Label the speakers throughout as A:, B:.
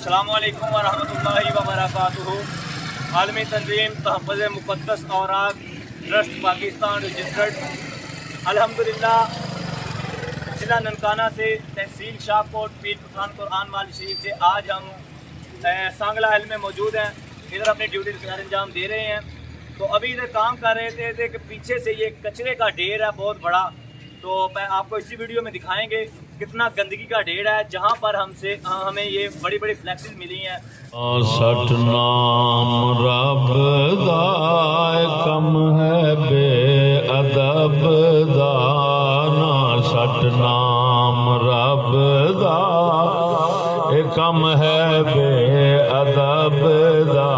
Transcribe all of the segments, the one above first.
A: अस्सलामुअलैकुम वरहमतुल्लाहि वबरकातुहू। आलमी तंजीम तहफ़्फ़ुज़ मुक़द्दस औराक़ ट्रस्ट पाकिस्तान रजिस्टर्ड अल्हम्दुलिल्लाह ज़िला ननकाना से तहसील शाहकोट पीर पठान कुरान माल शरीफ से आज हम सांगला हिल में मौजूद हैं। इधर अपनी ड्यूटी अंजाम दे रहे हैं। तो अभी इधर काम कर रहे थे कि पीछे से ये कचरे का ढेर है बहुत बड़ा। तो मैं आपको इसी वीडियो में दिखाएंगे कितना गंदगी का ढेर है, जहाँ पर हमें ये बड़ी बड़ी फ्लैक्सेस मिली हैं।
B: सतनाम रब दा कम है बेअदब दा ना, सतनाम रब दा कम है बेअदब दा।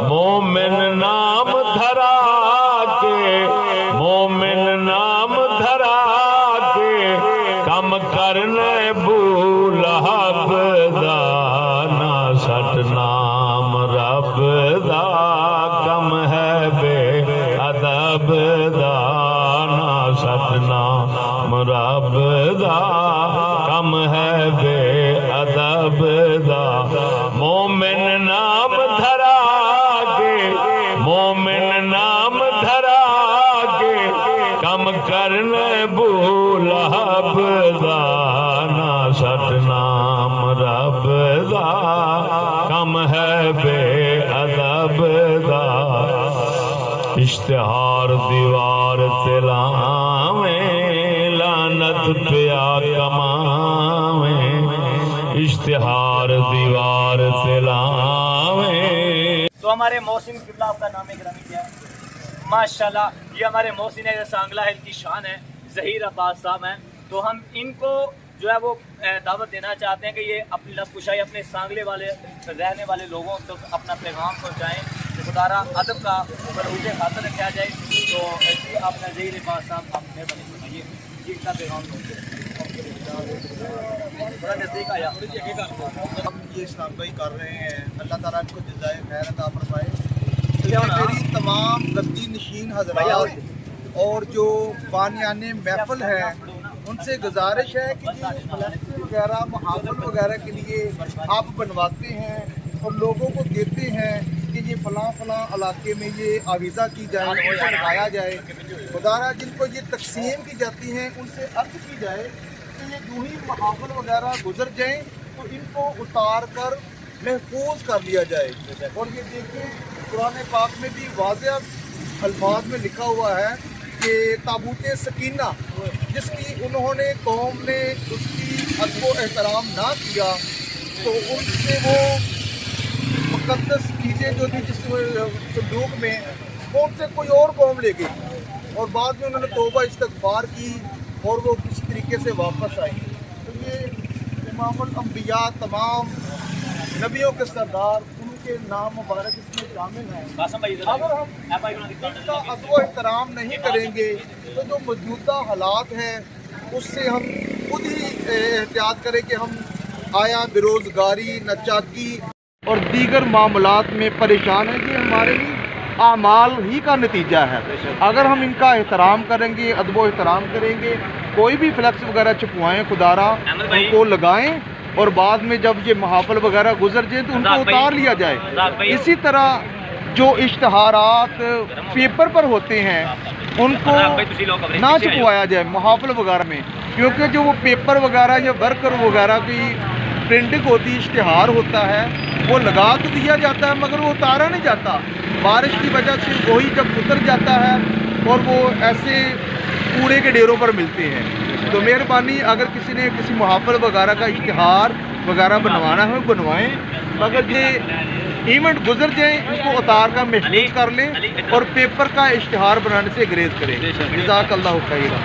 B: मोमिन नाम धरा के, मोमिन नाम धरा के कम करने बूलहब दा ना, सतनाम रब दा कम है बेअदब दा ना, सतनाम रब दा कम है बेअदब दा। मोमिन नाम धरा के, मोमिन नाम धरा के कम करने बूलहब दा ना, सतनाम रब दा कम है बेअदब दा। इश्तिहार दीवार तिलावे लानत पिया कमावे, इश्तिहार दीवार तिलावे।
A: तो हमारे मोहसिन किबला, आपका नाम है गिरामी क्या है? माशाल्लाह, ये हमारे मोहसिन है, सांगला हिल की शान है, ज़हीर अब्बास साहब हैं। तो हम इनको जो है वो दावत देना चाहते हैं कि ये अपनी लबकुशाई अपने सांगले वाले रहने वाले लोगों तक तो अपना पैगाम पहुँचाएँ कि खुदारा अदब का बरूज खातर रखा जाए। तो ऐसे अपना ज़हीर अब्बास साहब आप मेहरबानी फरमाइए, ये का पैगाम थोड़ा नज़दीक आया।
C: हम ये इस्लामबाई कर रहे हैं, अल्लाह ताला इनको जज़ाए खैर अता फरमाए। मेरी तमाम गद्दी नशीन हज़रात और जो बानियाने महफिल हैं उनसे गुजारिश है कि जो फ्लैक्स वगैरह महाफिल वगैरह के लिए आप बनवाते हैं और लोगों को देते हैं कि ये फलां इलाके में ये आवीज़ा की जाए, इनको लगाया जाए। खुदारा जिनको ये तकसीम की जाती हैं उनसे अर्ज की जाए कि ये जो ही महाफिल वगैरह गुजर जाएँ तो इनको उतार कर महफूज कर लिया जाए। और ये देखिए कुरान पाक में भी वाज़ेह अल्फाज में लिखा हुआ है कि ताबूत सकीना जिसकी उन्होंने कौम ने उसकी अदब एहतराम ना किया तो उनसे वो मुक़द्दस चीज़ें जो थी जिस संदूक में वो उनसे कोई और कौम ले गई और बाद में उन्होंने तौबा इस्तग़फ़ार की और वो किसी तरीके से वापस आई। तो ये इमामुल अंबिया तमाम नबियों के सरदार उनके नाम मुबारक इसमें शामिल हैं। अगर हम इनका अदब एहतराम नहीं करेंगे तो जो मौजूदा हालात हैं उससे हम खुद ही एहतियात करें कि हम आया बेरोज़गारी, नाचाकी और दीगर मामलात में परेशान हैं। ये हमारे आमाल ही का नतीजा है। अगर हम इनका एहतराम करेंगे, अदब एहतराम करेंगे, कोई भी फ्लैक्स वगैरह छपवाएँ खुदारा उनको लगाएँ और बाद में जब ये महाफिल वगैरह गुजर जाए तो उनको उतार लिया जाए। इसी तरह जो इश्तहारात पेपर पर होते हैं उनको ना छपवाया जाए महाफिल वगैरह में, क्योंकि जो वो पेपर वगैरह या वर्कर वगैरह की प्रिंटिंग होती, इश्तहार होता है, वो लगा तो दिया जाता है मगर वो उतारा नहीं जाता। बारिश की वजह से वही जब उतर जाता है और वो ऐसे कूड़े के ढेरों पर मिलते हैं। तो मेहरबानी अगर किसी ने किसी महाफिल वगैरह का इश्तिहार वगैरह बनवाना है बनवाएं, मगर ये इवेंट गुजर जाए इनको उतार कर महफूज कर लें और पेपर का इश्तिहार बनाने से गुरेज करें। जज़ाकल्लाहु खैरा।